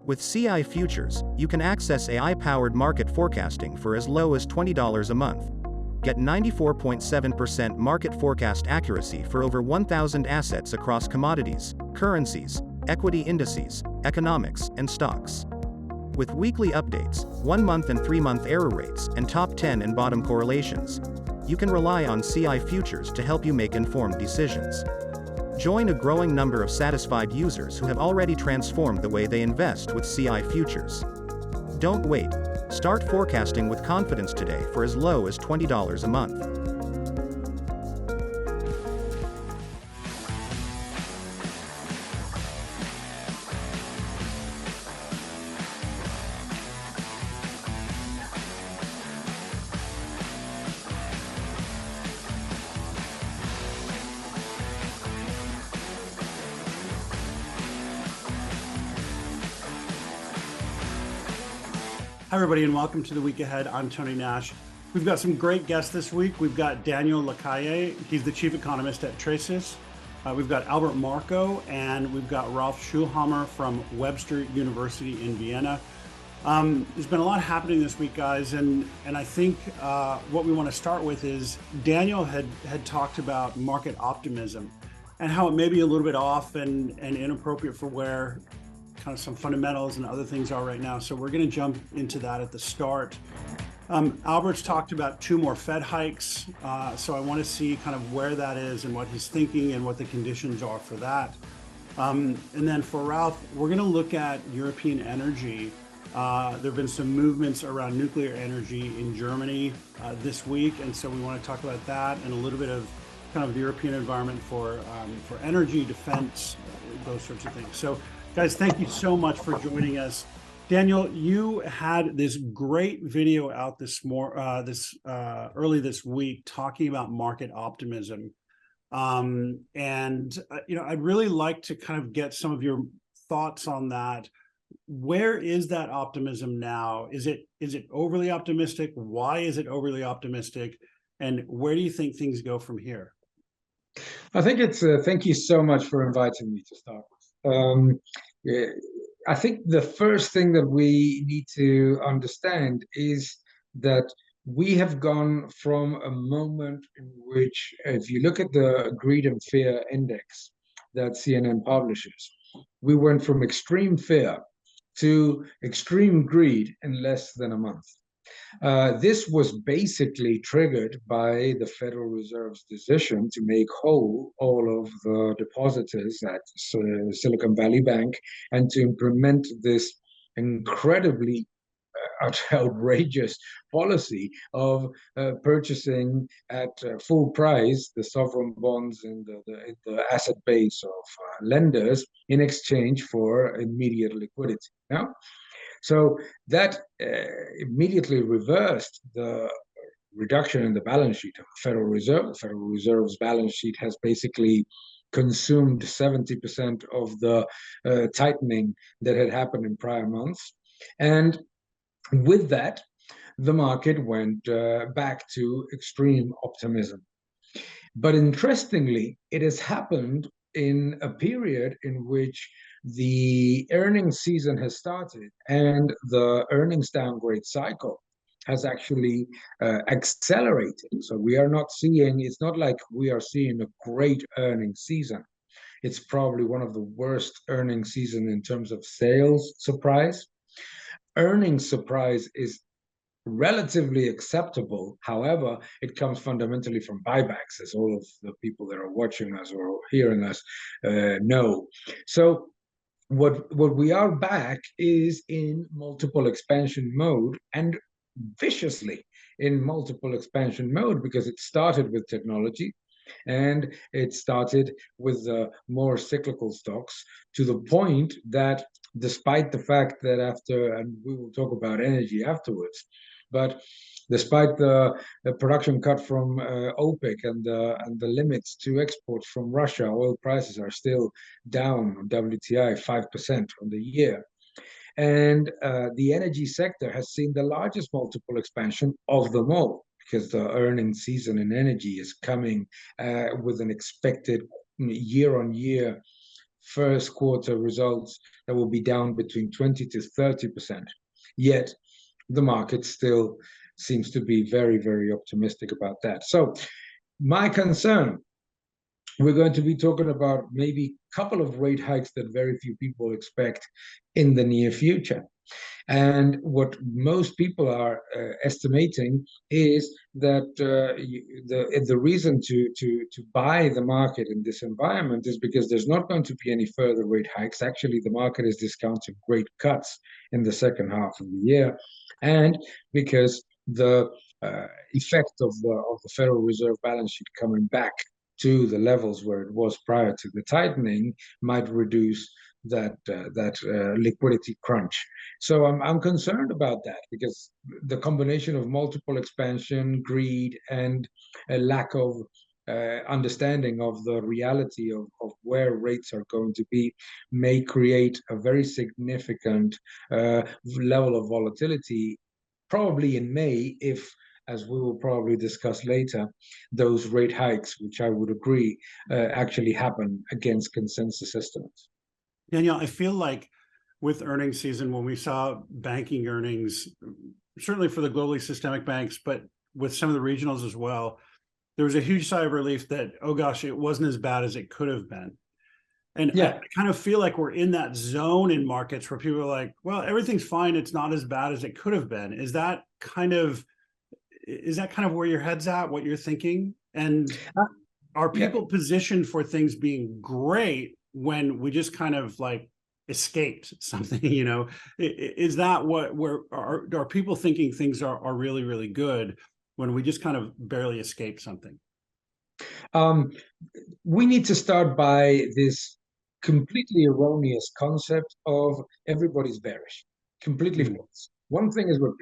With CI Futures, you can access AI-powered market forecasting for as low as $20 a month. Get 94.7% market forecast accuracy for over 1,000 assets across commodities, currencies, equity indices, economics, and stocks. With weekly updates, 1-month and 3-month error rates, and top 10 and bottom correlations, you can rely on CI Futures to help you make informed decisions. Join a growing number of satisfied users who have already transformed the way they invest with CI Futures. Don't wait. Start forecasting with confidence today for as low as $20 a month. Hi, everybody, and welcome to the Week Ahead. I'm Tony Nash. We've got some great guests this week. We've got Daniel Lacalle. He's the chief economist at Tressis. We've got Marko, and we've got Ralph Schoellhammer from Webster University in Vienna. There's been a lot happening this week, guys, and I think what we want to start with is Daniel had talked about market optimism and how it may be a little bit off and inappropriate for where kind of some fundamentals and other things are right now. So we're going to jump into that at the start. Albert's talked about 2 more Fed hikes. So I want to see kind of where that is and what he's thinking and what the conditions are for that. And then for Ralph, we're going to look at European energy. There have been some movements around nuclear energy in Germany this week. And so we want to talk about that and a little bit of kind of the European environment for energy, defense, those sorts of things. So guys, thank you so much for joining us. Daniel, you had this great video out early this week talking about market optimism. I'd really like to kind of get some of your thoughts on that. Where is that optimism now? Is it overly optimistic? Why is it overly optimistic? And where do you think things go from here? I think it's, thank you so much for inviting me to start with. I think the first thing that we need to understand is that we have gone from a moment in which, if you look at the greed and fear index that CNN publishes, we went from extreme fear to extreme greed in less than a month. This was basically triggered by the Federal Reserve's decision to make whole all of the depositors at Silicon Valley Bank and to implement this incredibly outrageous policy of purchasing at full price the sovereign bonds and the asset base of lenders in exchange for immediate liquidity. Now, so that immediately reversed the reduction in the balance sheet of the Federal Reserve. The Federal Reserve's balance sheet has basically consumed 70% of the tightening that had happened in prior months. And with that, the market went back to extreme optimism. But interestingly, it has happened in a period in which the earnings season has started and the earnings downgrade cycle has actually accelerated. So we are not seeing, it's not like we are seeing a great earnings season. It's probably one of the worst earnings season in terms of sales surprise. Earnings surprise is relatively acceptable. However, it comes fundamentally from buybacks, as all of the people that are watching us or hearing us know. So what we are back is in multiple expansion mode, and viciously in multiple expansion mode, because it started with technology and it started with more cyclical stocks, to the point that despite the fact that after, and we will talk about energy afterwards, but despite the production cut from OPEC and the limits to exports from Russia, oil prices are still down on WTI 5% on the year. And the energy sector has seen the largest multiple expansion of them all, because the earnings season in energy is coming with an expected year-on-year first quarter results that will be down between 20 to 30%. Yet the market still seems to be very, very optimistic about that. So my concern, we're going to be talking about maybe a couple of rate hikes that very few people expect in the near future. And what most people are estimating is that the reason to buy the market in this environment is because there's not going to be any further rate hikes. Actually, the market is discounting rate cuts in the second half of the year, and because the effect of the Federal Reserve balance sheet coming back to the levels where it was prior to the tightening might reduce that liquidity crunch. So I'm concerned about that, because the combination of multiple expansion, greed, and a lack of understanding of the reality of where rates are going to be may create a very significant level of volatility, probably in May, if, as we will probably discuss later, those rate hikes, which I would agree actually happen against consensus estimates. Daniel, I feel like with earnings season, when we saw banking earnings, certainly for the globally systemic banks, but with some of the regionals as well, there was a huge sigh of relief that, oh gosh, it wasn't as bad as it could have been. And yeah, I kind of feel like we're in that zone in markets where people are like, well, everything's fine, it's not as bad as it could have been. Is that kind of where your head's at, what you're thinking? And are people positioned for things being great when we just kind of like escaped something, you know? Is that where are people thinking things are really, really good when we just kind of barely escaped something? We need to start by this completely erroneous concept of everybody's bearish. Completely false. One thing is what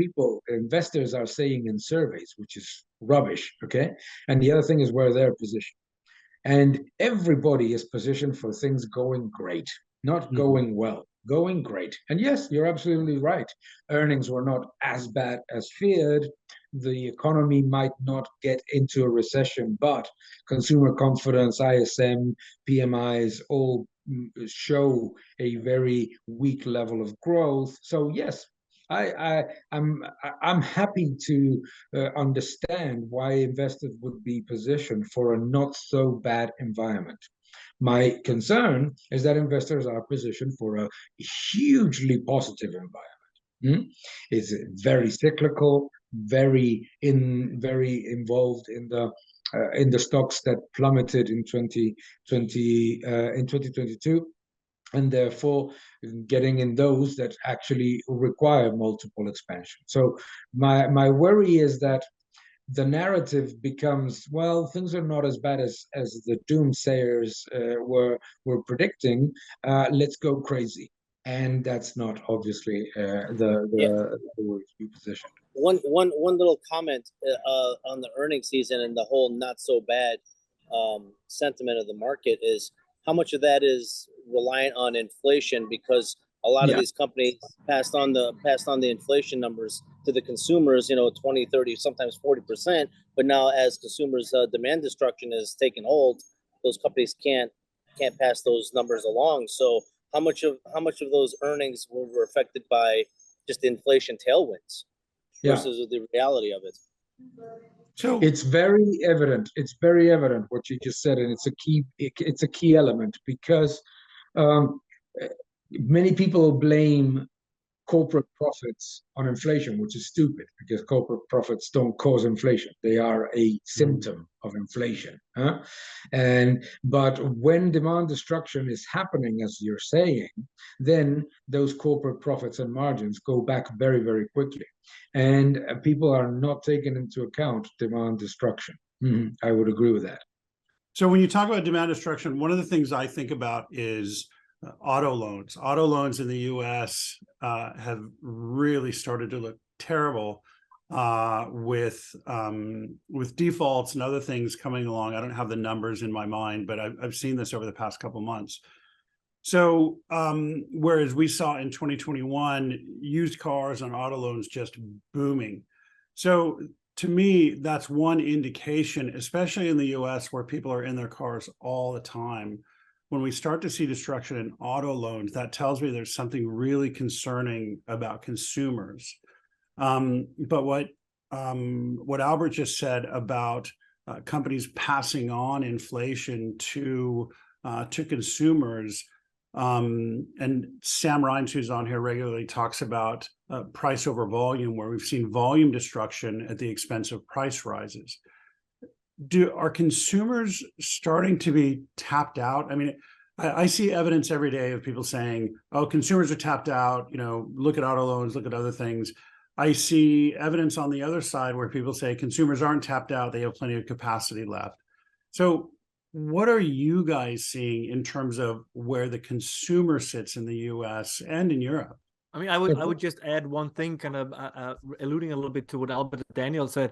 investors are saying in surveys, which is rubbish, okay? And the other thing is where they're positioned. And everybody is positioned for things going great, not going well, going great. And yes, you're absolutely right. Earnings were not as bad as feared. The economy might not get into a recession, but consumer confidence, ISM, PMIs all show a very weak level of growth. So yes, I'm happy to understand why investors would be positioned for a not so bad environment. My concern is that investors are positioned for a hugely positive environment. It's very cyclical, very involved in the stocks that plummeted in 2022. And therefore getting in those that actually require multiple expansion. So my worry is that the narrative becomes, well, things are not as bad as the doomsayers were predicting. Let's go crazy, and that's not obviously the way to be positioned. One little comment on the earnings season and the whole not so bad sentiment of the market is how much of that is reliant on inflation, because a lot of these companies passed on the inflation numbers to the consumers, 20, 30, sometimes 40%. But now as consumers' demand destruction is taking hold, those companies can't pass those numbers along. So how much of those earnings were affected by just the inflation tailwinds versus the reality of it? So it's very evident. It's very evident what you just said, and it's a key element, because many people blame corporate profits on inflation, which is stupid, because corporate profits don't cause inflation. They are a symptom of inflation. But when demand destruction is happening, as you're saying, then those corporate profits and margins go back very, very quickly. And people are not taking into account demand destruction. I would agree with that. So when you talk about demand destruction, one of the things I think about is auto loans. Auto loans in the U.S. Have really started to look terrible with defaults and other things coming along. I don't have the numbers in my mind, but I've seen this over the past couple of months. So whereas we saw in 2021 used cars on auto loans just booming. So to me, that's one indication, especially in the U.S. where people are in their cars all the time, when we start to see destruction in auto loans, that tells me there's something really concerning about consumers. But what Albert just said about companies passing on inflation to consumers, and Sam Rines, who's on here regularly, talks about price over volume, where we've seen volume destruction at the expense of price rises. Are consumers starting to be tapped out? I mean, I see evidence every day of people saying, oh, consumers are tapped out, look at auto loans, look at other things. I see evidence on the other side where people say consumers aren't tapped out, they have plenty of capacity left. So what are you guys seeing in terms of where the consumer sits in the US and in Europe? I mean, I would just add one thing, kind of alluding a little bit to what Albert and Daniel said.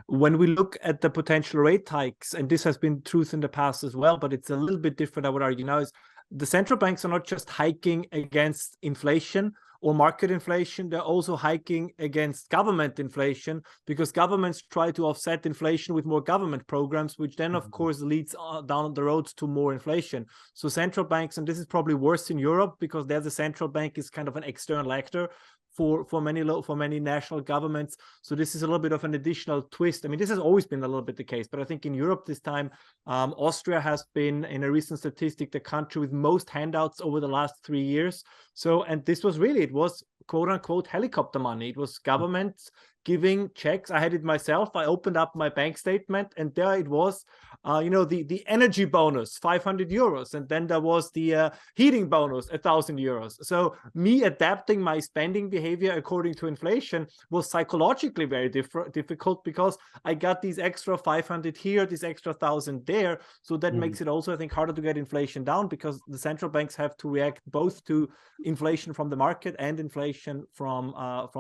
When we look at the potential rate hikes, and this has been truth in the past as well, but it's a little bit different, I would argue now, is the central banks are not just hiking against inflation or market inflation, they're also hiking against government inflation, because governments try to offset inflation with more government programs, which then, of course, leads down the road to more inflation. So central banks, and this is probably worse in Europe, because there the central bank is kind of an external actor for many national governments. So this is a little bit of an additional twist. I mean, this has always been a little bit the case, but I think in Europe this time, Austria has been, in a recent statistic, the country with most handouts over the last 3 years. So, and this was really, it was quote unquote helicopter money. It was governments giving checks. I had it myself. I opened up my bank statement, and there it was, the energy bonus, 500 euros. And then there was the heating bonus, 1,000 euros. So me adapting my spending behavior according to inflation was psychologically very difficult, because I got these extra 500 here, this extra 1,000 there. So that makes it also, I think, harder to get inflation down, because the central banks have to react both to inflation from the market and inflation from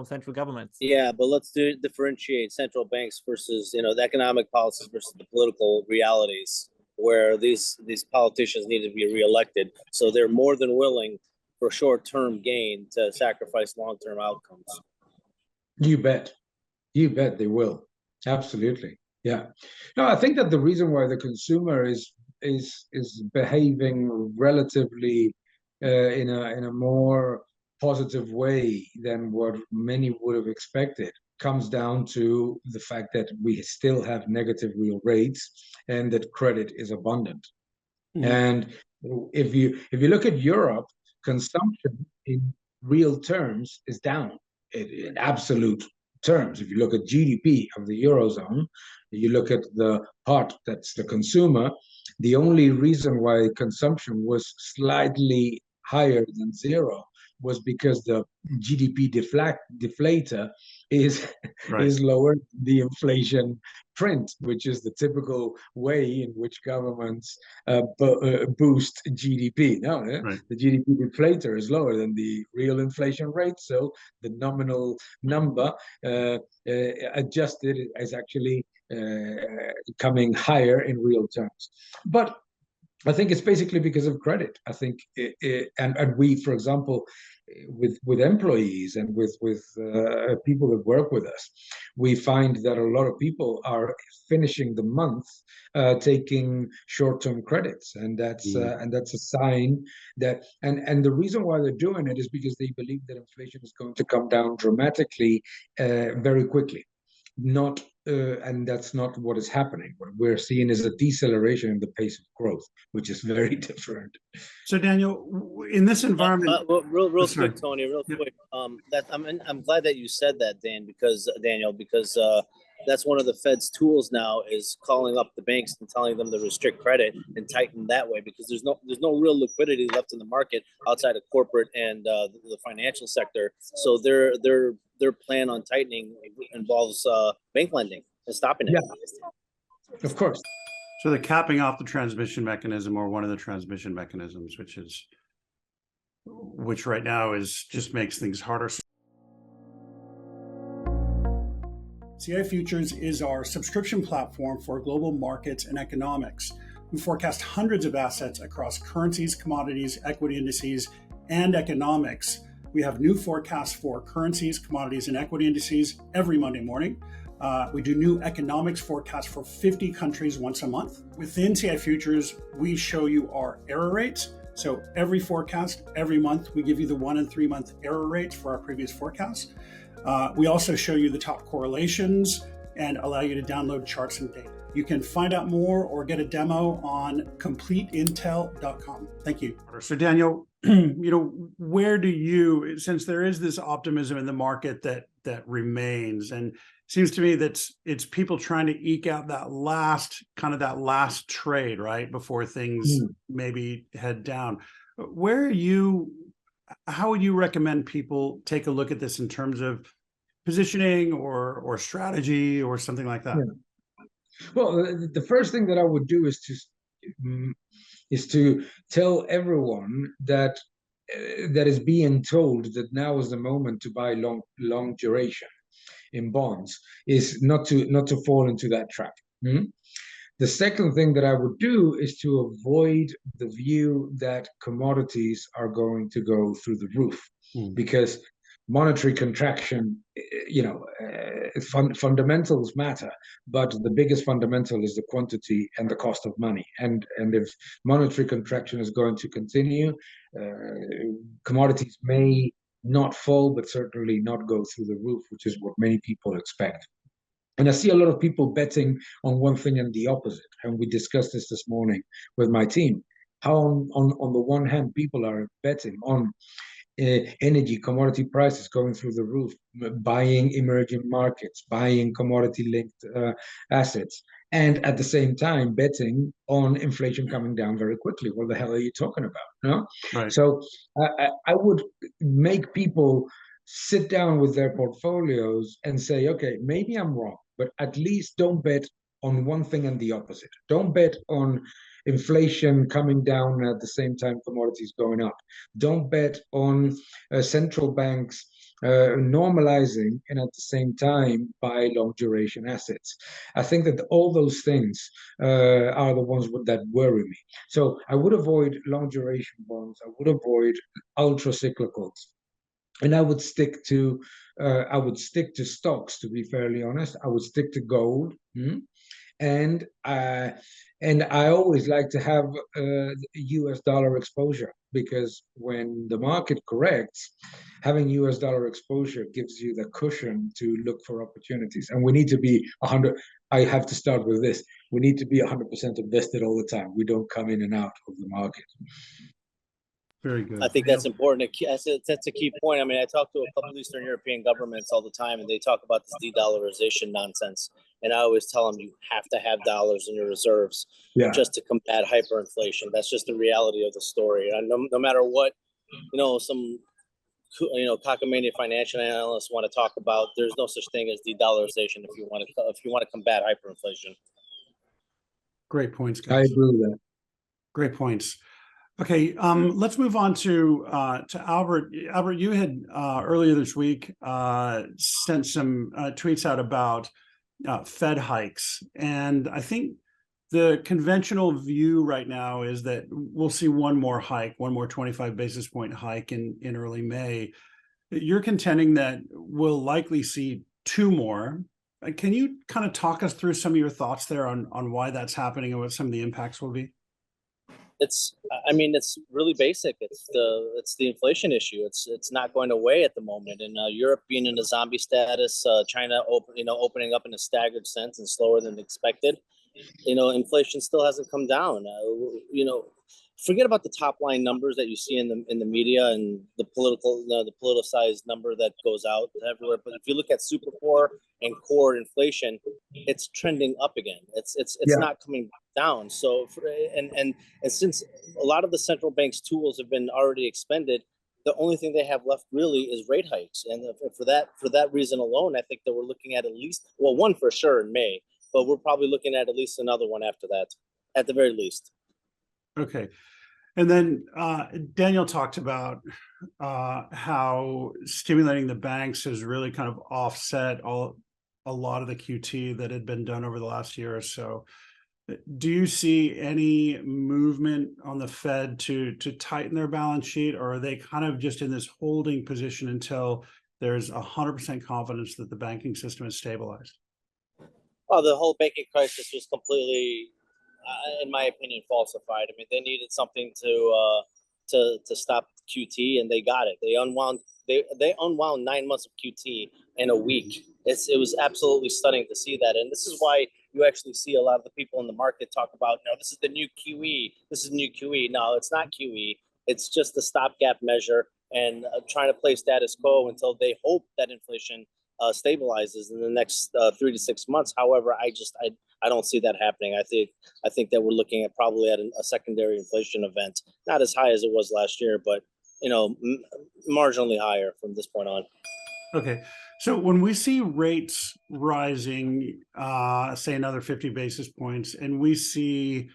central governments. Yeah, but let's differentiate central banks versus the economic policies versus the political realities, where these politicians need to be reelected. So they're more than willing for short-term gain to sacrifice long-term outcomes. You bet they will. Absolutely. Yeah. No, I think that the reason why the consumer is behaving relatively in a more positive way than what many would have expected comes down to the fact that we still have negative real rates and that credit is abundant. And if you look at Europe, consumption in real terms is down in absolute terms. If you look at GDP of the Eurozone, you look at the part that's the consumer, the only reason why consumption was slightly higher than zero was because the GDP deflator is lower than the inflation print, which is the typical way in which governments boost GDP. The GDP deflator is lower than the real inflation rate, so the nominal number adjusted is actually coming higher in real terms. But I think it's basically because of credit. I think, and we, for example, with employees and with people that work with us, we find that a lot of people are finishing the month taking short-term credits, and that's a sign that, and the reason why they're doing it is because they believe that inflation is going to come down dramatically very quickly. And that's not what is happening. What we're seeing is a deceleration in the pace of growth, which is very different. So, Daniel, in this environment, real quick, Tony, real quick. I'm glad that you said that, Daniel, because that's one of the Fed's tools now, is calling up the banks and telling them to restrict credit and tighten that way, because there's no real liquidity left in the market outside of corporate and the financial sector. So their plan on tightening involves bank lending and stopping it. Yeah, of course. So the capping off the transmission mechanism, or one of the transmission mechanisms, which right now just makes things harder. CI Futures is our subscription platform for global markets and economics. We forecast hundreds of assets across currencies, commodities, equity indices, and economics. We have new forecasts for currencies, commodities, and equity indices every Monday morning. We do new economics forecasts for 50 countries once a month. Within CI Futures, we show you our error rates. So every forecast, every month, we give you the 1 and 3 month error rates for our previous forecasts. We also show you the top correlations and allow you to download charts and data. You can find out more or get a demo on completeintel.com. Thank you. So Daniel, where do you, since there is this optimism in the market that remains, and it seems to me that it's people trying to eke out that last trade, right, before things maybe head down. How would you recommend people take a look at this in terms of positioning or strategy or something like that? Yeah. Well, the first thing that I would do is to tell everyone that is being told that now is the moment to buy long duration in bonds is not to fall into that trap. The second thing that I would do is to avoid the view that commodities are going to go through the roof, because monetary contraction, fundamentals matter, but the biggest fundamental is the quantity and the cost of money. And if monetary contraction is going to continue, commodities may not fall, but certainly not go through the roof, which is what many people expect. And I see a lot of people betting on one thing and the opposite. And we discussed this morning with my team. How on the one hand, people are betting on energy, commodity prices going through the roof, buying emerging markets, buying commodity-linked assets, and at the same time betting on inflation coming down very quickly. What the hell are you talking about? No? Right. So I would make people sit down with their portfolios and say, okay, maybe I'm wrong, but at least don't bet on one thing and the opposite. Don't bet on inflation coming down at the same time commodities going up. Don't bet on central banks normalizing and at the same time buy long duration assets. I think that all those things are the ones that worry me. So I would avoid long duration bonds. I would avoid ultra cyclicals. And I would stick to stocks, to be fairly honest. I would stick to gold, and I always like to have U.S. dollar exposure, because when the market corrects, having U.S. dollar exposure gives you the cushion to look for opportunities. And we need to be 100. I have to start with this. We need to be 100% invested all the time. We don't come in and out of the market. Very good. I think that's important. That's a key point. I mean, I talk to a couple of Eastern European governments all the time, and they talk about this de-dollarization nonsense. And I always tell them you have to have dollars in your reserves just to combat hyperinflation. That's just the reality of the story. And no matter what, some cockamamie financial analysts want to talk about, there's no such thing as de-dollarization if you want to combat hyperinflation. Great points, guys. I agree with that. Great points. Okay, let's move on to Albert. Albert, you had earlier this week sent some tweets out about Fed hikes, and I think the conventional view right now is that we'll see one more 25 basis point hike in early May. You're contending that we'll likely see 2 more. Can you kind of talk us through some of your thoughts there on why that's happening and what some of the impacts will be? It's really basic. It's the inflation issue. It's not going away at the moment. And Europe being in a zombie status, China opening up in a staggered sense and slower than expected. Inflation still hasn't come down. Forget about the top line numbers that you see in the media and the politicized number that goes out everywhere. But if you look at super core and core inflation, it's trending up again. It's not coming down. So and since a lot of the central bank's tools have been already expended, the only thing they have left really is rate hikes. And for that reason alone, I think that we're looking at least one for sure in May, but we're probably looking at least another one after that, at the very least. Okay. And then Daniel talked about how stimulating the banks has really kind of offset a lot of the QT that had been done over the last year or so. Do you see any movement on the Fed to tighten their balance sheet, or are they kind of just in this holding position until there's 100% confidence that the banking system is stabilized? Oh, the whole banking crisis was completely, in my opinion, falsified. I mean, they needed something to stop QT, and they got it. They unwound 9 months of QT in a week. It was absolutely stunning to see that, and this is why you actually see a lot of the people in the market talk about, no, this is the new QE. This is new QE. No, it's not QE. It's just a stopgap measure and trying to play status quo until they hope that inflation stabilizes in the next 3 to 6 months. However, I don't see that happening. I think that we're looking at probably at a secondary inflation event, not as high as it was last year, but marginally higher from this point on. Okay, so when we see rates rising, say another 50 basis points, and we see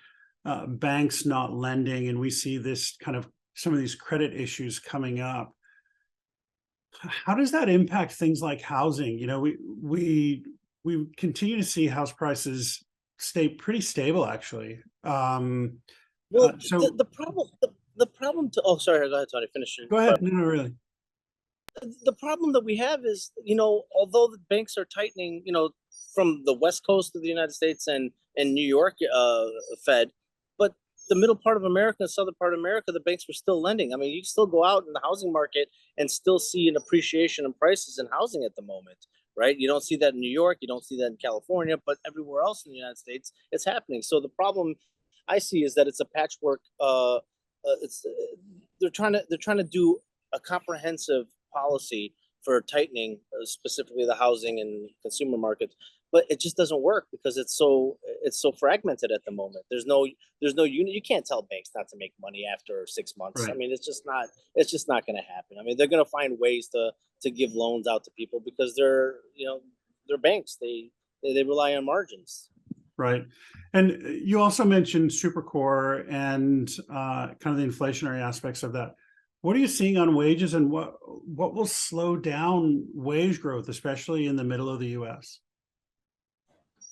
banks not lending, and we see this kind of some of these credit issues coming up, how does that impact things like housing? You know, we continue to see house prices stay pretty stable, actually. Well, so the problem to, oh, sorry, go ahead, Tony, finish. Go ahead. No, really. The problem that we have is, although the banks are tightening, from the West Coast of the United States and New York Fed, but the middle part of America and southern part of America, the banks were still lending. I mean, you can still go out in the housing market and still see an appreciation in prices in housing at the moment, right? You don't see that in New York, you don't see that in California, but everywhere else in the United States, it's happening. So the problem I see is that it's a patchwork. They're trying to do a comprehensive policy for tightening, specifically the housing and consumer markets, but it just doesn't work because it's so fragmented at the moment. There's no unit. You can't tell banks not to make money after 6 months. Right. I mean, it's just not going to happen. I mean, they're going to find ways to give loans out to people because they're banks. They rely on margins. Right. And you also mentioned Supercore and kind of the inflationary aspects of that. What are you seeing on wages, and what will slow down wage growth, especially in the middle of the U.S.?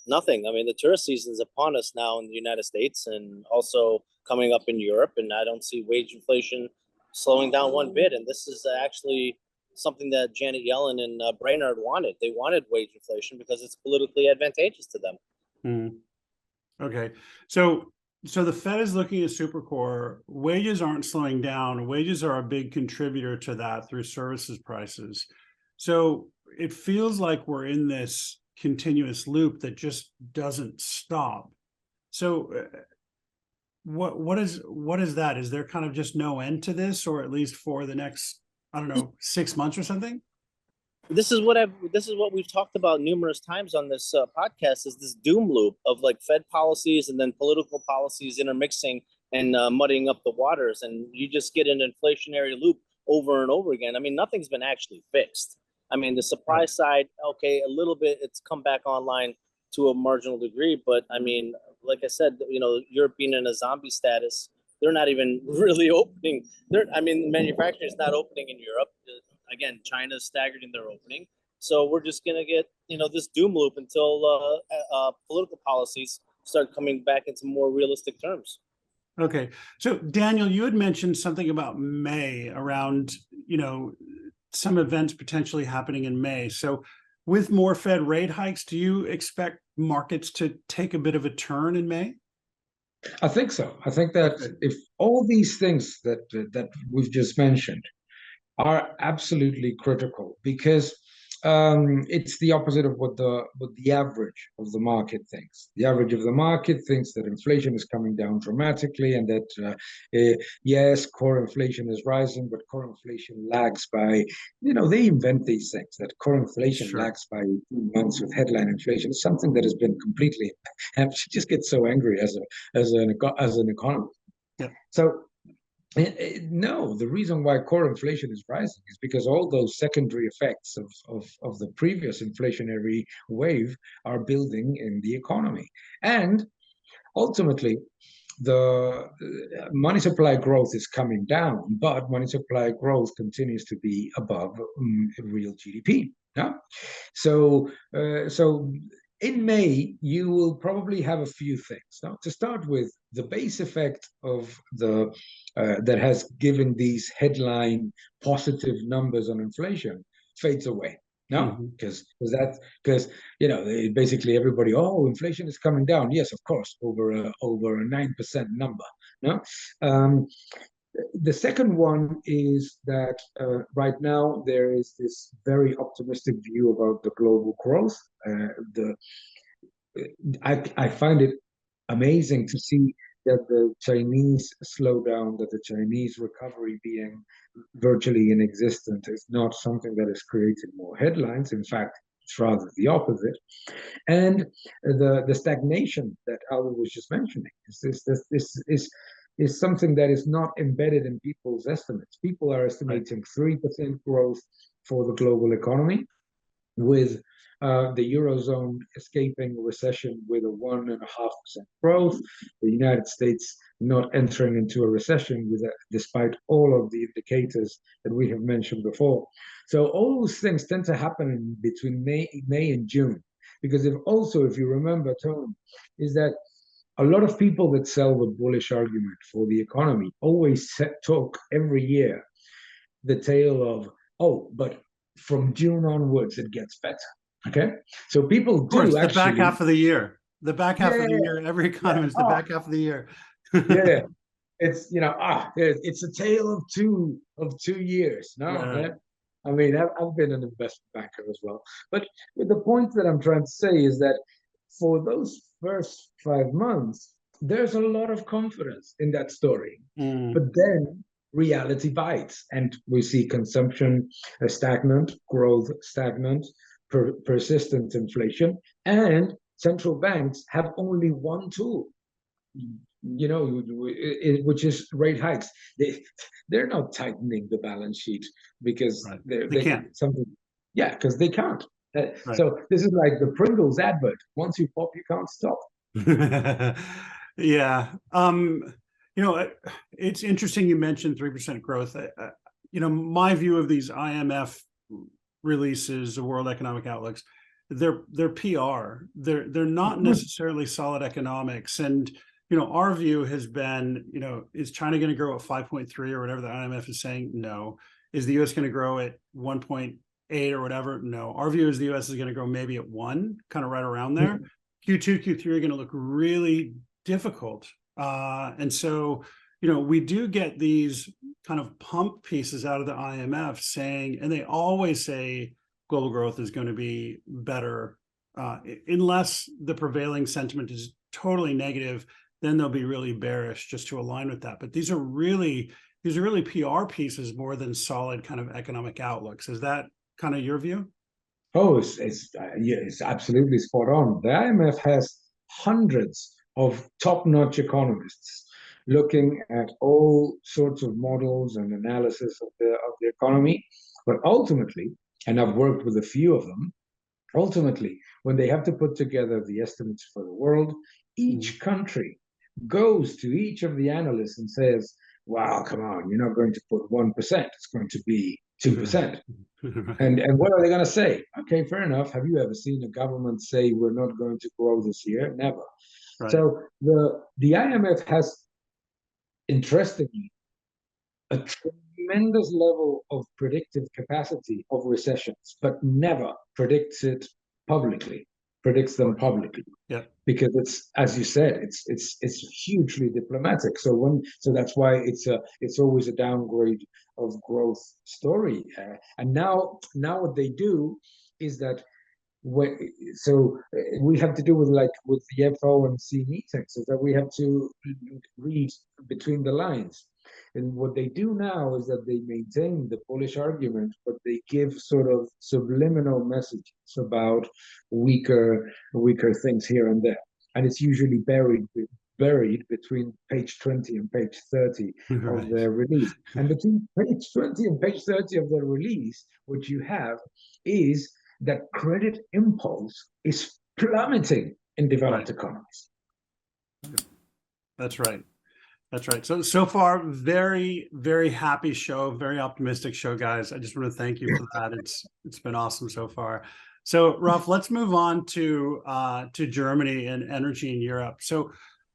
Nothing. I mean, the tourist season is upon us now in the United States and also coming up in Europe, and I don't see wage inflation slowing down one bit. And this is actually something that Janet Yellen and Brainard wanted. They wanted wage inflation because it's politically advantageous to them. Okay, so the Fed is looking at Supercore. Wages aren't slowing down. Wages are a big contributor to that through services prices. So it feels like we're in this continuous loop that just doesn't stop. So what is that? Is there kind of just no end to this, or at least for the next, I don't know, 6 months or something? This is what we've talked about numerous times on this podcast, is this doom loop of like Fed policies and then political policies intermixing and muddying up the waters, and you just get an inflationary loop over and over again. I mean, nothing's been actually fixed. I mean, the supply side, okay, a little bit, it's come back online to a marginal degree, but I mean, like I said, Europe being in a zombie status, they're not even really opening. Manufacturing is not opening in Europe. Again, China's staggered in their opening. So we're just going to get, this doom loop until political policies start coming back into more realistic terms. Okay. So Daniel, you had mentioned something about May around, some events potentially happening in May. So with more Fed rate hikes, do you expect markets to take a bit of a turn in May? I think so. I think that if all these things that we've just mentioned are absolutely critical, because it's the opposite of what the average of the market thinks. The average of the market thinks that inflation is coming down dramatically, and that yes, core inflation is rising, but core inflation lags by, they invent these things, that core inflation lags by 2 months with headline inflation. It's something that has been completely, and she just gets so angry as an economist. Yeah. So. No, the reason why core inflation is rising is because all those secondary effects of the previous inflationary wave are building in the economy. And ultimately, the money supply growth is coming down, but money supply growth continues to be above real GDP. Yeah? So in May, you will probably have a few things. Now, to start with, the base effect of that has given these headline positive numbers on inflation fades away. No, because basically everybody, oh, inflation is coming down. Yes, of course, over a 9% number. No, the second one is that right now there is this very optimistic view about the global growth. I find it amazing to see that the Chinese slowdown, that the Chinese recovery being virtually inexistent is not something that has created more headlines. In fact, it's rather the opposite. And the stagnation that Albert was just mentioning is something that is not embedded in people's estimates. People are estimating 3% growth for the global economy, with the Eurozone escaping recession with a 1.5% growth, the United States not entering into a recession despite all of the indicators that we have mentioned before. So all those things tend to happen between May and June. Because if you remember, Tone, is that a lot of people that sell the bullish argument for the economy always talk every year the tale of, oh, but from June onwards, it gets better. Okay, so people do actually. The back half of the year. The back half of the year. Every economist, the back half of the year. Yeah, it's it's a tale of two years. No, right? I mean, I've been an investment banker as well. But the point that I'm trying to say is that for those first 5 months, there's a lot of confidence in that story. But then reality bites, and we see consumption stagnant, growth stagnant, persistent inflation, and central banks have only one tool, which is rate hikes. They're not tightening the balance sheet because they can't. Because they can't. So this is like the Pringles advert. Once you pop, you can't stop. Yeah. It's interesting you mentioned 3% growth. My view of these IMF releases, the World Economic Outlooks, they're PR. They're not necessarily solid economics. And our view has been, is China going to grow at 5.3 or whatever the IMF is saying? No. Is the US going to grow at 1.8 or whatever? No. Our view is the US is going to grow maybe at 1, kind of right around there. Q2, Q3 are going to look really difficult. And so, we do get these kind of pump pieces out of the IMF saying, and they always say global growth is going to be better, unless the prevailing sentiment is totally negative, then they'll be really bearish just to align with that. But these are really PR pieces more than solid kind of economic outlooks. Is that kind of your view? Oh, it's absolutely spot on. The IMF has hundreds of top-notch economists looking at all sorts of models and analysis of the economy. But ultimately, and I've worked with a few of them, ultimately, when they have to put together the estimates for the world, each country goes to each of the analysts and says, wow, come on, you're not going to put 1%, it's going to be 2%. And what are they going to say? Okay, fair enough. Have you ever seen a government say we're not going to grow this year? Never. Right. So the IMF has, interestingly, a tremendous level of predictive capacity of recessions, but never predicts them publicly. Yeah. Because it's, as you said, it's hugely diplomatic. So that's why it's always a downgrade of growth story. And now what they do is that we have to do with the FOMC meetings, is that we have to read between the lines. And what they do now is that they maintain the bullish argument, but they give sort of subliminal messages about weaker things here and there. And it's usually buried between page 20 and page 30 of their release. And between page 20 and page 30 of their release, what you have is that credit impulse is plummeting in developed economies. That's right. So far, very, very happy show, very optimistic show, guys. I just want to thank you for that. It's been awesome so far. So, Ralph, let's move on to Germany and energy in Europe. So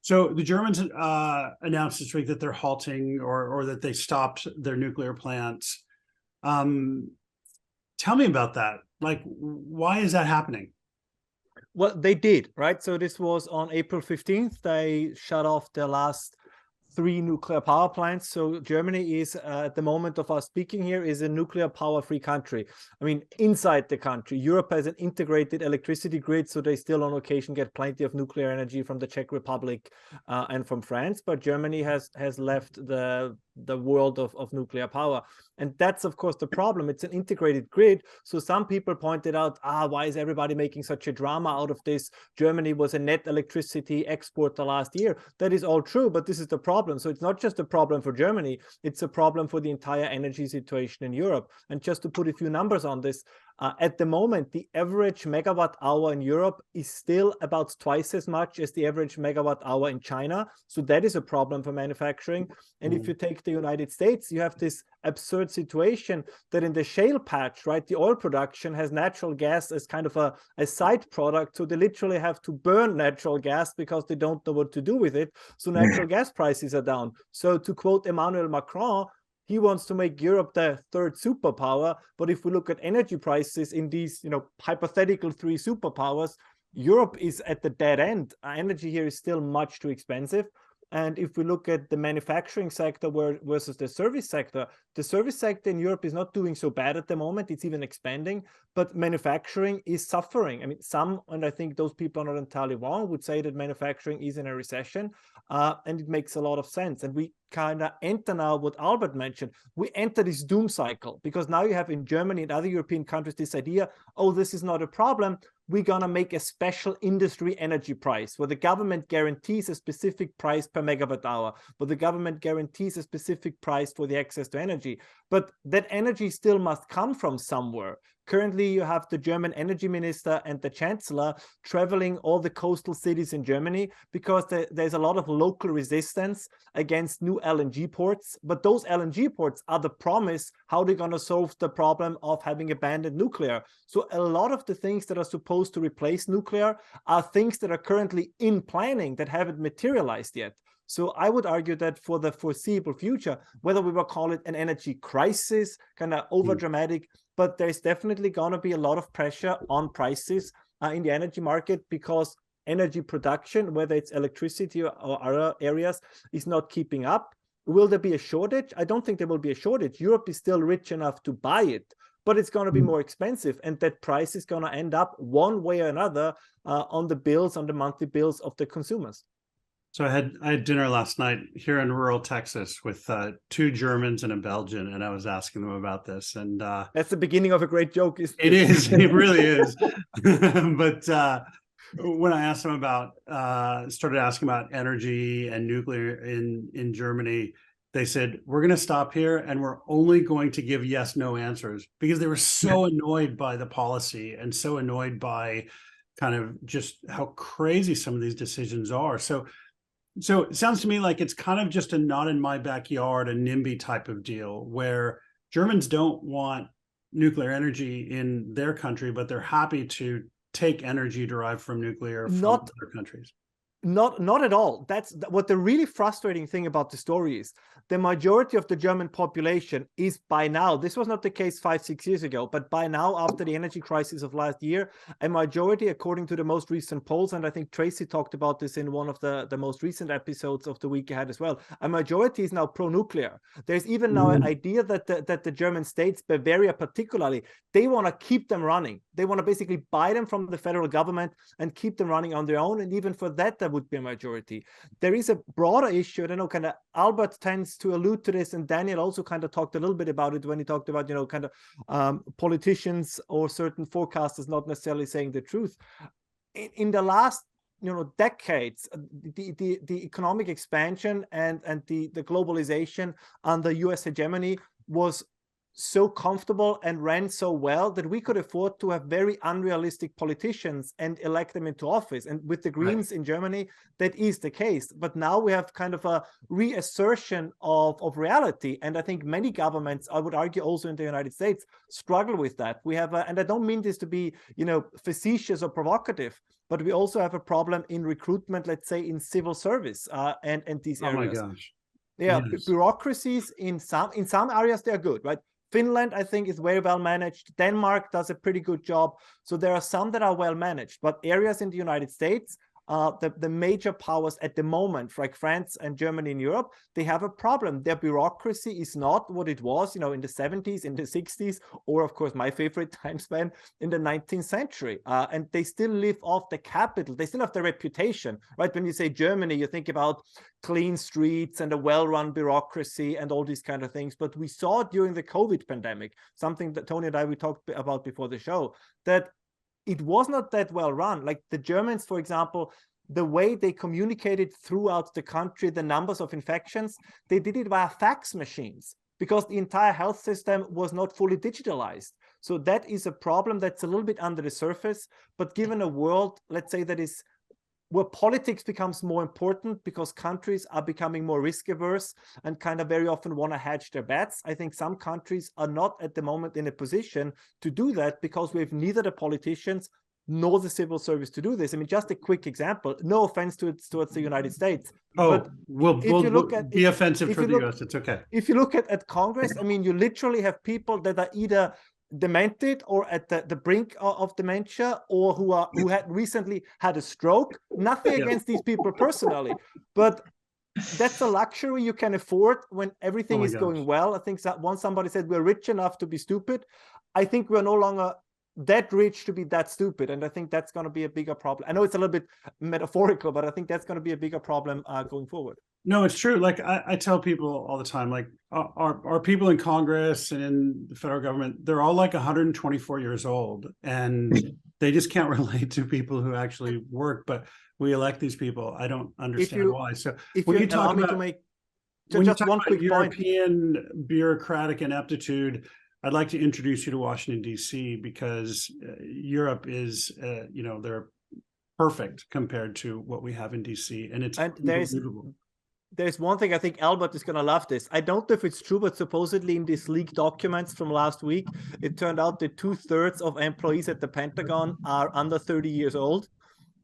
the Germans announced this week that they're halting or that they stopped their nuclear plants. Tell me about that. Like, why is that happening? Well, they did, right? So this was on April 15th. They shut off their last 3 nuclear power plants. So Germany is, at the moment of us speaking here, is a nuclear power-free country. I mean, inside the country, Europe has an integrated electricity grid, so they still on occasion get plenty of nuclear energy from the Czech Republic and from France. But Germany has left the world of nuclear power. And that's, of course, the problem. It's an integrated grid. So some people pointed out, why is everybody making such a drama out of this? Germany was a net electricity exporter last year. That is all true, but this is the problem. So it's not just a problem for Germany, it's a problem for the entire energy situation in Europe. And just to put a few numbers on this, at the moment, the average megawatt hour in Europe is still about twice as much as the average megawatt hour in China. So that is a problem for manufacturing. And if you take the United States, you have this absurd situation that in the shale patch, right, the oil production has natural gas as kind of a side product. So they literally have to burn natural gas because they don't know what to do with it. So natural gas prices are down. So to quote Emmanuel Macron, he wants to make Europe the 3rd superpower. But if we look at energy prices in these, hypothetical 3 superpowers, Europe is at the dead end. Energy here is still much too expensive. And if we look at the manufacturing sector versus the service sector in Europe is not doing so bad at the moment. It's even expanding, but manufacturing is suffering. I mean, some, and I think those people are not entirely wrong, would say that manufacturing is in a recession, and it makes a lot of sense. And we kind of enter now what Albert mentioned. We enter this doom cycle because now you have in Germany and other European countries this idea, this is not a problem. We're going to make a special industry energy price where the government guarantees a specific price per megawatt hour, but the government guarantees a specific price for the access to energy. But that energy still must come from somewhere. Currently, you have the German energy minister and the chancellor traveling all the coastal cities in Germany because there's a lot of local resistance against new LNG ports. But those LNG ports are the promise how they're going to solve the problem of having abandoned nuclear. So a lot of the things that are supposed to replace nuclear are things that are currently in planning that haven't materialized yet. So I would argue that for the foreseeable future, whether we will call it an energy crisis, kind of over dramatic, but there's definitely going to be a lot of pressure on prices in the energy market because energy production, whether it's electricity or other areas, is not keeping up. Will there be a shortage? I don't think there will be a shortage. Europe is still rich enough to buy it, but it's going to be more expensive. And that price is going to end up one way or another on the monthly bills of the consumers. So I had dinner last night here in rural Texas with 2 Germans and a Belgian, and I was asking them about this. And that's the beginning of a great joke, isn't it? It is. It really is. But when I asked them about, started asking about energy and nuclear in Germany, they said, we're going to stop here and we're only going to give yes, no answers because they were so annoyed by the policy and so annoyed by kind of just how crazy some of these decisions are. So it sounds to me like it's kind of just a not in my backyard, a NIMBY type of deal where Germans don't want nuclear energy in their country, but they're happy to take energy derived from nuclear from other countries. Not at all. That's what the really frustrating thing about the story is. The majority of the German population is by now, this was not the case 5-6 years ago, but by now, after the energy crisis of last year, a majority, according to the most recent polls, and I think Tracy talked about this in one of the most recent episodes of the week ahead as well, a majority is now pro-nuclear. There's even now an idea that the German states, Bavaria particularly, they want to keep them running. They want to basically buy them from the federal government and keep them running on their own. And even for that, there would be a majority. There is a broader issue. I don't know, kind of Albert tends to allude to this, and Daniel also kind of talked a little bit about it when he talked about, kind of politicians or certain forecasters not necessarily saying the truth. In the last decades, the economic expansion and the globalization under US hegemony was so comfortable and ran so well that we could afford to have very unrealistic politicians and elect them into office. And with the Greens in Germany, that is the case. But now we have kind of a reassertion of reality. And I think many governments, I would argue also in the United States, struggle with that. We have, and I don't mean this to be, facetious or provocative, but we also have a problem in recruitment, let's say in civil service and these areas. Oh my gosh. Yeah, yes. Bureaucracies in some areas, they're good, right? Finland, I think, is very well managed. Denmark does a pretty good job. So there are some that are well managed, but areas in the United States, the major powers at the moment, like France and Germany in Europe, they have a problem. Their bureaucracy is not what it was, in the 70s, in the 60s, or of course my favorite time span in the 19th century. And they still live off the capital. They still have the reputation, right? When you say Germany, you think about clean streets and a well-run bureaucracy and all these kind of things. But we saw during the COVID pandemic, something that Tony and we talked about before the show, that it was not that well run. Like the Germans, for example, the way they communicated throughout the country, the numbers of infections, they did it via fax machines because the entire health system was not fully digitalized. So that is a problem that's a little bit under the surface. But given a world, let's say, that is where politics becomes more important because countries are becoming more risk averse and kind of very often want to hedge their bets. I think some countries are not at the moment in a position to do that because we have neither the politicians nor the civil service to do this. I mean, just a quick example, no offense towards the United States. But we'll be offensive for the US. It's okay. If you look at Congress, I mean, you literally have people that are either demented or at the brink of dementia, or who had recently had a stroke. Nothing against these people personally, but that's a luxury you can afford when everything is going well. I think that once somebody said we're rich enough to be stupid. I think we're no longer that rich to be that stupid, and I think that's going to be a bigger problem. I know it's a little bit metaphorical, but I think that's going to be a bigger problem going forward. No, it's true. Like I tell people all the time, like our people in Congress and in the federal government, they're all like 124 years old, and they just can't relate to people who actually work. But we elect these people. I don't understand why. So when you talk about European bureaucratic ineptitude, I'd like to introduce you to Washington, D.C., because Europe is, they're perfect compared to what we have in D.C. And it's unbelievable. There's one thing, I think Albert is going to love this. I don't know if it's true, but supposedly in these leaked documents from last week, it turned out that 2/3 of employees at the Pentagon are under 30 years old.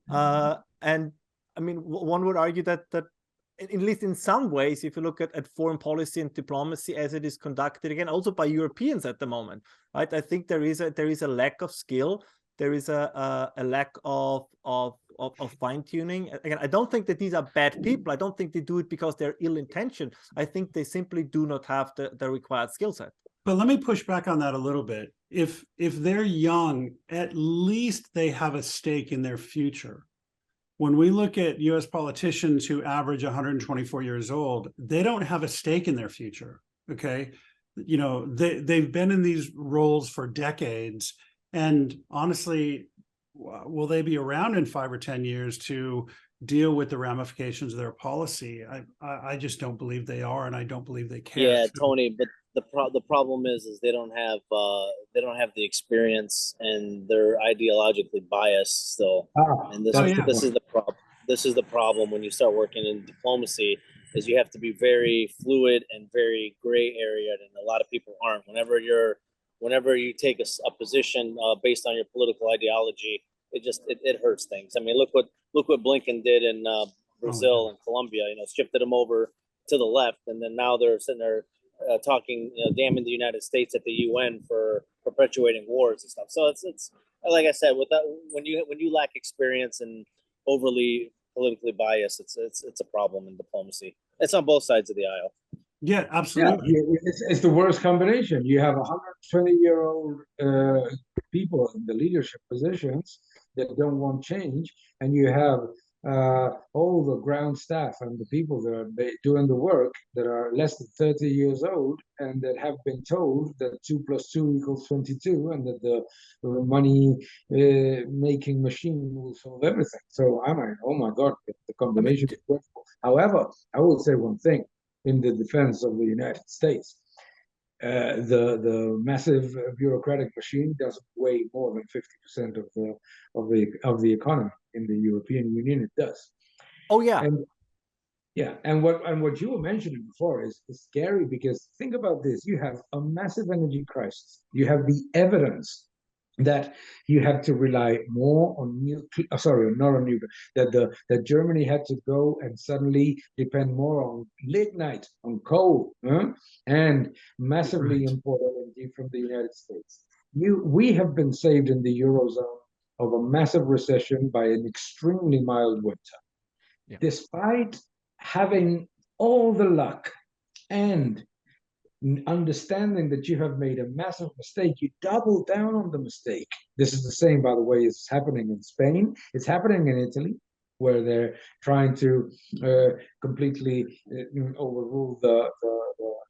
And I mean, one would argue that at least in some ways, if you look at foreign policy and diplomacy as it is conducted, again, also by Europeans at the moment, right? I think there is a lack of skill. There is a lack of fine-tuning. Again, I don't think that these are bad people. I don't think they do it because they're ill-intentioned. I think they simply do not have the required skill set. But let me push back on that a little bit. If they're young, at least they have a stake in their future. When we look at US politicians who average 124 years old, they don't have a stake in their future, okay? They've been in these roles for decades, and honestly, will they be around in 5 or 10 years to deal with the ramifications of their policy? I just don't believe they are, and I don't believe they care. Yeah, Tony, but the problem is they don't have the experience, and they're ideologically biased still. And this is the problem. This is the problem when you start working in diplomacy, is you have to be very fluid and very gray area, and a lot of people aren't. Whenever you take a position based on your political ideology, it hurts things. I mean, look what Blinken did in Brazil and Colombia. Shifted them over to the left, and then now they're sitting there talking, damning the United States at the UN for perpetuating wars and stuff. So it's like I said, when you lack experience and overly politically biased, it's a problem in diplomacy. It's on both sides of the aisle. Yeah, absolutely. Yeah, it's the worst combination. You have 120-year-old people in the leadership positions that don't want change, and you have all the ground staff and the people that are doing the work that are less than 30 years old and that have been told that 2 + 2 = 22, and that the money making machine will solve everything. So I'm like, oh my God, the combination is dreadful. However, I will say one thing in the defense of the United States. The massive bureaucratic machine doesn't weigh more than 50% of the economy. In the European Union, it does. Oh yeah, and what you were mentioning before is scary, because think about this: you have a massive energy crisis. You have the evidence that you had to rely more on not on nuclear, that Germany had to go and suddenly depend more on lignite, on coal, and massively import LNG from the United States. We have been saved in the Eurozone of a massive recession by an extremely mild winter. Yeah. Despite having all the luck and understanding that you have made a massive mistake, you double down on the mistake. This is the same, by the way, is happening in Spain. It's happening in Italy, where they're trying to completely overrule the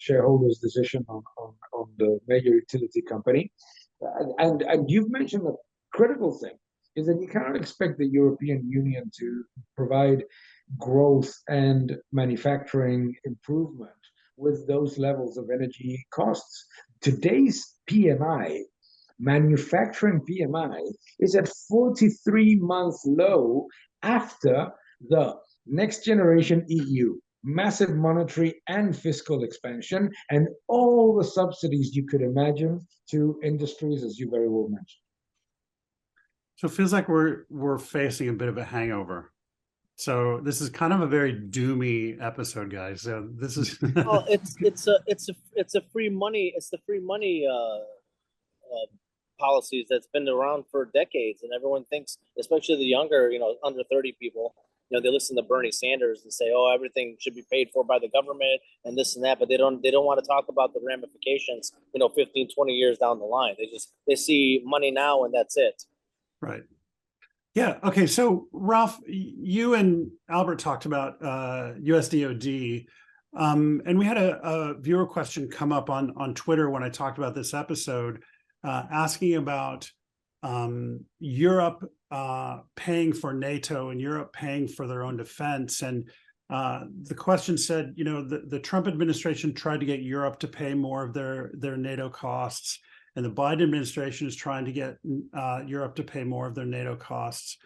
shareholders' decision on the major utility company. And you've mentioned a critical thing, is that you cannot expect the European Union to provide growth and manufacturing improvement with those levels of energy costs. Today's PMI, manufacturing PMI, is at 43-month low after the next generation EU, massive monetary and fiscal expansion, and all the subsidies you could imagine to industries, as you very well mentioned. So it feels like we're facing a bit of a hangover. So this is kind of a very doomy episode, guys. So this is well, it's a free money. It's the free money policies that's been around for decades, and everyone thinks, especially the younger, under 30 people, they listen to Bernie Sanders and say, "Oh, everything should be paid for by the government and this and that," but they don't want to talk about the ramifications, 15, 20 years down the line. They see money now and that's it. Right. Yeah. Okay. So Ralph, you and Albert talked about USDOD, and we had a viewer question come up on Twitter when I talked about this episode, asking about Europe paying for NATO and Europe paying for their own defense. And the question said, the Trump administration tried to get Europe to pay more of their NATO costs, and the Biden administration is trying to get Europe to pay more of their NATO costs.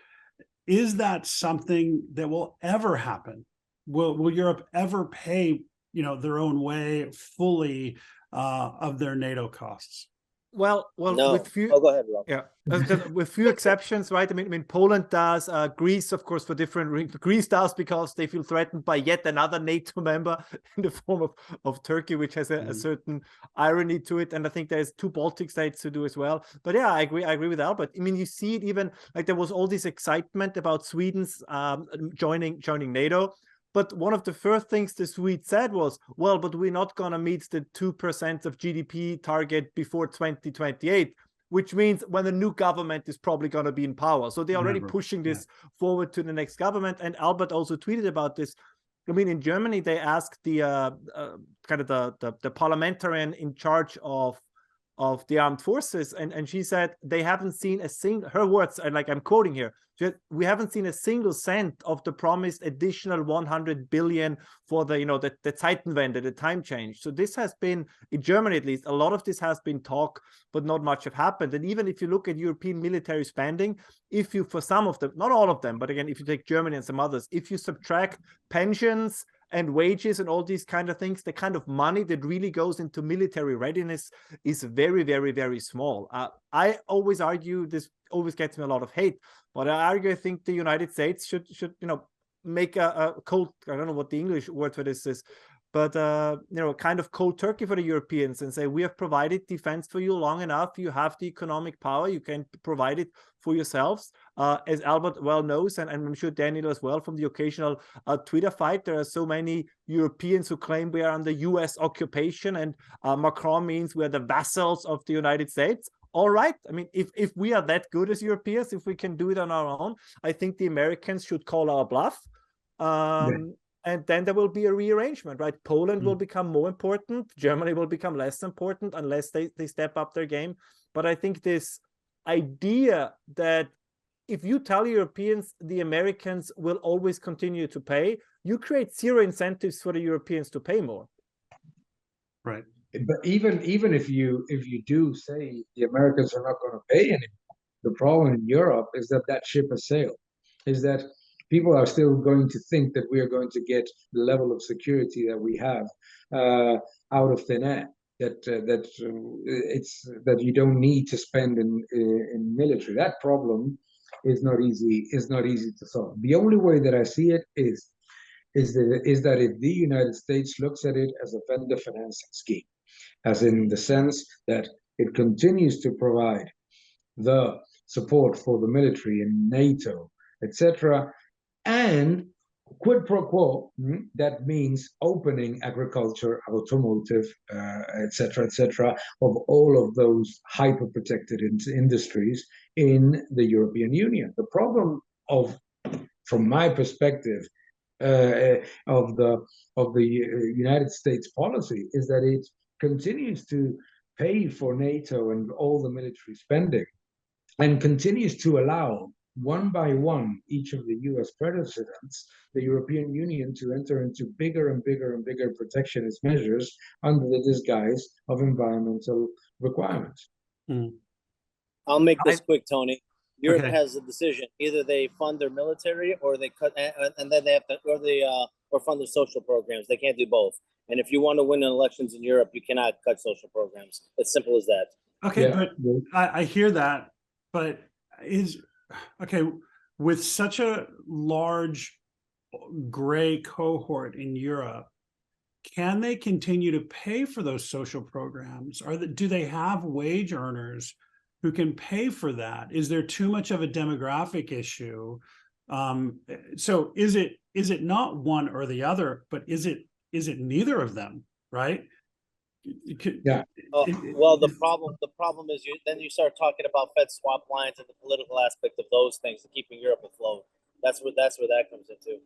Is that something that will ever happen? Will Europe ever pay, their own way fully of their NATO costs? Well, no. With few, go ahead, Rob. Yeah, with few exceptions, right? I mean, Poland does, Greece, of course, for different reasons. Greece does because they feel threatened by yet another NATO member in the form of Turkey, which has a certain irony to it. And I think there's 2 Baltic states to do as well. But yeah, I agree with Albert. I mean, you see it even like there was all this excitement about Sweden's joining NATO. But one of the first things the Swedes said was, well, but we're not going to meet the 2% of GDP target before 2028, which means when the new government is probably going to be in power. So they're already pushing this forward to the next government. And Albert also tweeted about this. I mean, in Germany, they asked the kind of the parliamentarian in charge of the armed forces, and she said they haven't seen a single, her words are like, I'm quoting here, we haven't seen a single cent of the promised additional 100 billion for the the Zeitenwende, the time change. So this has been, in Germany at least, a lot of this has been talk, but not much have happened. And even if you look at European military spending, if you, for some of them, not all of them, but again, if you take Germany and some others, if you subtract pensions and wages and all these kind of things, the kind of money that really goes into military readiness is very, very, very small. I always argue, this always gets me a lot of hate, but I think the United States should make a cold, I don't know what the English word for this is, but kind of cold turkey for the Europeans and say, we have provided defense for you long enough. You have the economic power. You can provide it for yourselves. As Albert well knows, and I'm sure Daniel as well, from the occasional Twitter fight, there are so many Europeans who claim we are under US occupation, and Macron means we're the vassals of the United States. All right. I mean, if we are that good as Europeans, if we can do it on our own, I think the Americans should call our bluff. And then there will be a rearrangement, right? Poland will become more important. Germany will become less important unless they step up their game. But I think this idea that if you tell Europeans the Americans will always continue to pay, you create zero incentives for the Europeans to pay more. Right. But even if you do say the Americans are not going to pay anymore, the problem in Europe is that ship has sailed. Is that people are still going to think that we are going to get the level of security that we have out of thin air. that you don't need to spend in military. That problem is not easy to solve. The only way that I see it is that if the United States looks at it as a vendor financing scheme, as in the sense that it continues to provide the support for the military in NATO, etc., and quid pro quo, that means opening agriculture, automotive, etc., of all of those hyper-protected industries in the European Union. The problem from my perspective, of the United States policy is that it continues to pay for NATO and all the military spending, and continues to allow one by one each of the US presidents, the European Union, to enter into bigger and bigger and bigger protectionist measures under the disguise of environmental requirements. I'll make this quick, Tony. Europe Okay. has a decision: either they fund their military, or they cut, and then they have to, or fund their social programs. They can't do both. And if you want to win elections in Europe, you cannot cut social programs. It's simple as that. Okay, Yeah. but I hear that, but with such a large gray cohort in Europe, can they continue to pay for those social programs? Do they have wage earners who can pay for that? Is there too much of a demographic issue? So is it not one or the other, but is it neither of them, right? Yeah. Well, the problem is then you start talking about Fed swap lines and the political aspect of those things to keeping Europe afloat. That's where that comes into.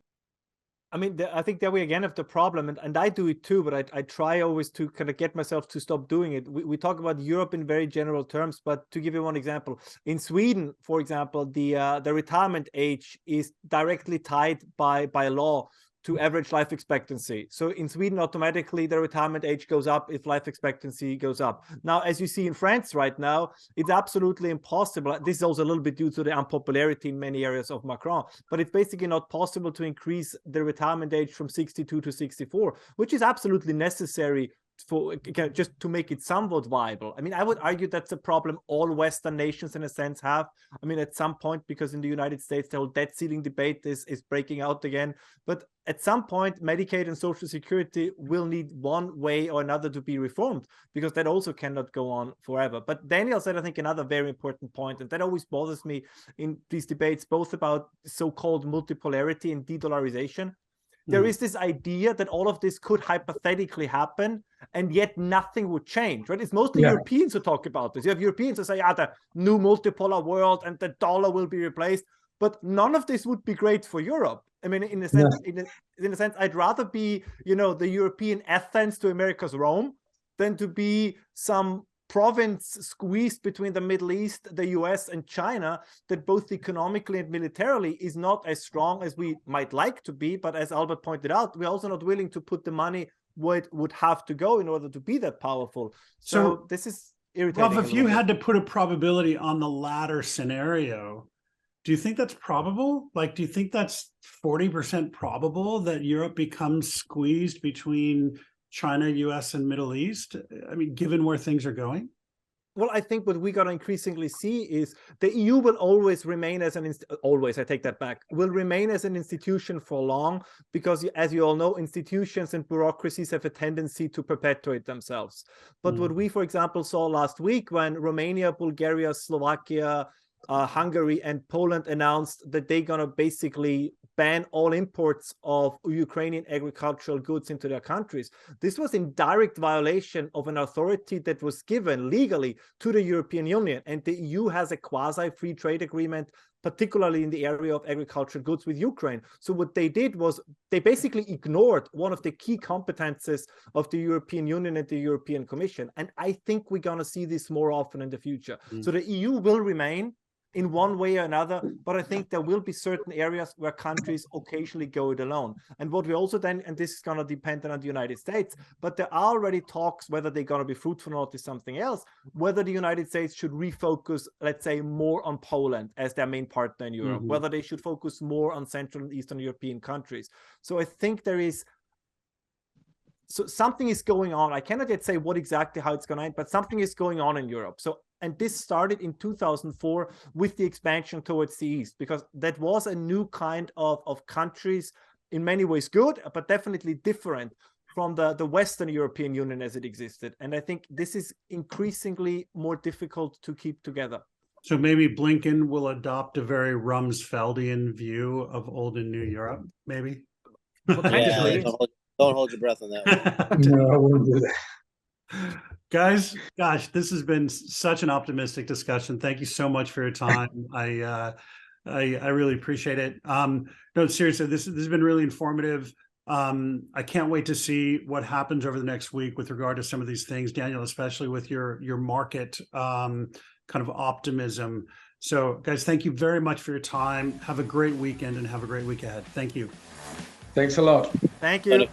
I mean, I think that we again have the problem, and I do it too, but I try always to kind of get myself to stop doing it. We talk about Europe in very general terms, but to give you one example, in Sweden, for example, the retirement age is directly tied by law to average life expectancy. So in Sweden, automatically the retirement age goes up if life expectancy goes up. Now, as you see in France right now, it's absolutely impossible. This is also a little bit due to the unpopularity in many areas of Macron, but it's basically not possible to increase the retirement age from 62 to 64, which is absolutely necessary for just to make it somewhat viable. I mean, I would argue that's a problem all Western nations in a sense have. I mean, at some point, because in the United States, the whole debt ceiling debate is breaking out again. But at some point, Medicaid and Social Security will need one way or another to be reformed, because that also cannot go on forever. But Daniel said, I think, another very important point, and that always bothers me in these debates, both about so-called multipolarity and de-dollarization. There is this idea that all of this could hypothetically happen, and yet nothing would change, right? It's mostly Europeans who talk about this. You have Europeans who say, the new multipolar world and the dollar will be replaced, but none of this would be great for Europe. I mean, in a sense, in a sense, I'd rather be, the European Athens to America's Rome than to be some province squeezed between the Middle East, the US, and China, that both economically and militarily is not as strong as we might like to be. But as Albert pointed out, we're also not willing to put the money where it would have to go in order to be that powerful. So this is irritating. Ralph, if you had to put a probability on the latter scenario, do you think that's probable? Like, do you think that's 40% probable that Europe becomes squeezed between China, US, and Middle East? I mean, given where things are going? Well, I think what we got to increasingly see is the EU will always remain as I take that back, will remain as an institution for long, because as you all know, institutions and bureaucracies have a tendency to perpetuate themselves. But what we, for example, saw last week when Romania, Bulgaria, Slovakia, Hungary, and Poland announced that they're going to basically ban all imports of Ukrainian agricultural goods into their countries. This was in direct violation of an authority that was given legally to the European Union. And the EU has a quasi-free trade agreement, particularly in the area of agricultural goods with Ukraine. So what they did was they basically ignored one of the key competences of the European Union and the European Commission. And I think we're going to see this more often in the future. So the EU will remain in one way or another, but I think there will be certain areas where countries occasionally go it alone. And what we also then, and this is going to depend on the United States, but there are already talks, whether they're going to be fruitful or not is something else, whether the United States should refocus, let's say, more on Poland as their main partner in Europe, whether they should focus more on Central and Eastern European countries. So I think there is So something is going on. I cannot yet say what exactly how it's going to end, but something is going on in Europe. So, and this started in 2004 with the expansion towards the east, because that was a new kind of countries, in many ways good, but definitely different from the Western European Union as it existed. And I think this is increasingly more difficult to keep together. So maybe Blinken will adopt a very Rumsfeldian view of old and new Europe, maybe? Yeah, don't hold your breath on that one. No, I won't do that. Guys, gosh, this has been such an optimistic discussion. Thank you so much for your time. I really appreciate it. No, seriously, this has been really informative. I can't wait to see what happens over the next week with regard to some of these things, Daniel, especially with your market kind of optimism. So, guys, thank you very much for your time. Have a great weekend and have a great week ahead. Thank you. Thanks a lot. Thank you.